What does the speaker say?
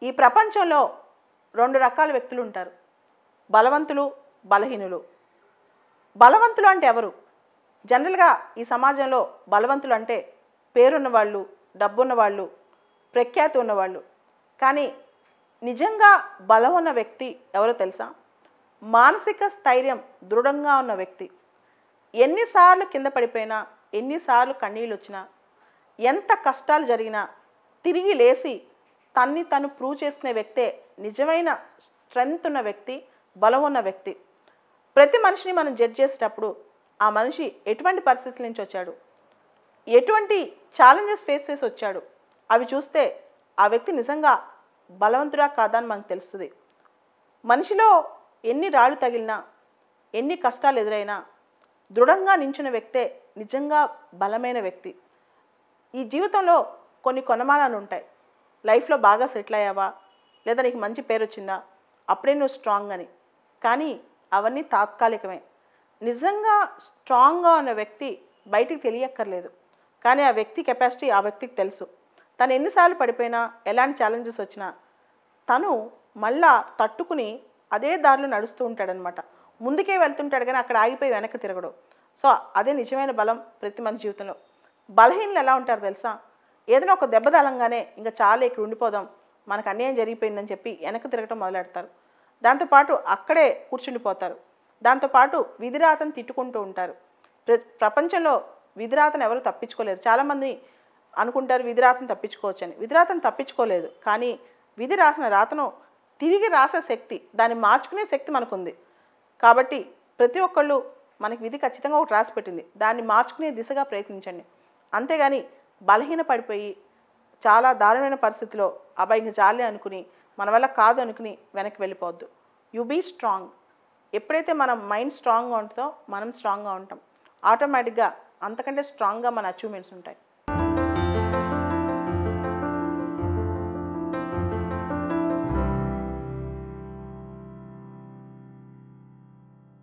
ఈ ప్రపంచంలో 2 రకాల వ్యక్తులు ఉంటారు. బలవంతులు, బలహీనులు. బలవంతులు అంటే ఎవరు? జనరల్‌గా ఈ సమాజంలో బలవంతులు అంటే పేరున్నవాళ్ళు, డబ్బున్నవాళ్ళు, ప్రఖ్యాతి ఉన్నవాళ్ళు. కానీ నిజంగా బలం ఉన్న వ్యక్తి ఎవరో తెలుసా? మానసిక స్థైర్యం దృఢంగా ఉన్న వ్యక్తి. ఎన్నిసార్లు కింద పడిపోయినా, ఎన్నిసార్లు కన్నీళ్ళొచ్చినా, ఎంత కష్టాలు జరిగినా తిరిగి లేచి తన్ని తను ప్రూవ్ చేసుకునే వ్యక్తే నిజమైన స్ట్రెంగ్త్ ఉన్న వ్యక్తి, బలం ఉన్న వ్యక్తి. ప్రతి మనిషిని మనం జడ్జ్ చేసేటప్పుడు ఆ మనిషి ఎటువంటి పరిస్థితుల నుంచి వచ్చాడు, ఎటువంటి ఛాలెంజెస్ ఫేస్ చేసి వచ్చాడు, అవి చూస్తే ఆ వ్యక్తి నిజంగా బలవంతుడా కాదా అని మనకు తెలుస్తుంది. మనిషిలో ఎన్ని రాళ్ళు తగిలినా, ఎన్ని కష్టాలు ఎదురైనా దృఢంగా నించున్న వ్యక్తే నిజంగా బలమైన వ్యక్తి. ఈ జీవితంలో కొన్ని కొనమానాలు ఉంటాయి. లైఫ్లో బాగా సెటిల్ అయ్యావా, లేదా నీకు మంచి పేరు వచ్చిందా, అప్పుడే నువ్వు స్ట్రాంగ్ అని. కానీ అవన్నీ తాత్కాలికమే. నిజంగా స్ట్రాంగ్గా ఉన్న వ్యక్తి బయటికి తెలియక్కర్లేదు, కానీ ఆ వ్యక్తి కెపాసిటీ ఆ వ్యక్తికి తెలుసు. తను ఎన్నిసార్లు పడిపోయినా, ఎలాంటి ఛాలెంజెస్ వచ్చినా తను మళ్ళా తట్టుకుని అదే దారిలో నడుస్తూ ఉంటాడనమాట. ముందుకే వెళ్తుంటాడు కానీ అక్కడ ఆగిపోయి వెనక్కి తిరగడు. సో అదే నిజమైన బలం ప్రతి మనిషి జీవితంలో. బలహీనలు ఎలా ఉంటారు తెలుసా? ఏదైనా ఒక దెబ్బ తగలంగానే ఇంకా చాలా ఇక్కడ ఉండిపోదాం, మనకు అన్యాయం జరిగిపోయిందని చెప్పి వెనక్కి తిరగటం మొదలెడతారు. దాంతోపాటు అక్కడే కూర్చుండిపోతారు. దాంతోపాటు విధిరాతను తిట్టుకుంటూ ఉంటారు. ప్రపంచంలో విధిరాతను ఎవరు తప్పించుకోలేరు. చాలామంది అనుకుంటారు విధిరాతను తప్పించుకోవచ్చని. విధిరాతను తప్పించుకోలేదు, కానీ విధి రాసిన రాతను తిరిగి రాసే శక్తి, దాన్ని మార్చుకునే శక్తి మనకుంది. కాబట్టి ప్రతి ఒక్కళ్ళు మనకి విధి ఖచ్చితంగా ఒకటి రాసి పెట్టింది, దాన్ని మార్చుకునే దిశగా ప్రయత్నించండి. అంతేగాని బలహీన పడిపోయి చాలా దారుణమైన పరిస్థితిలో అబ్బాయి జాలి అనుకుని మన వల్ల కాదు అనుకుని వెనక్కి వెళ్ళిపోవద్దు. You be strong. ఎప్పుడైతే మన మైండ్ స్ట్రాంగ్గా ఉంటుందో మనం స్ట్రాంగ్గా ఉంటాం. ఆటోమేటిక్గా అంతకంటే స్ట్రాంగ్గా మన అచీవ్మెంట్స్ ఉంటాయి.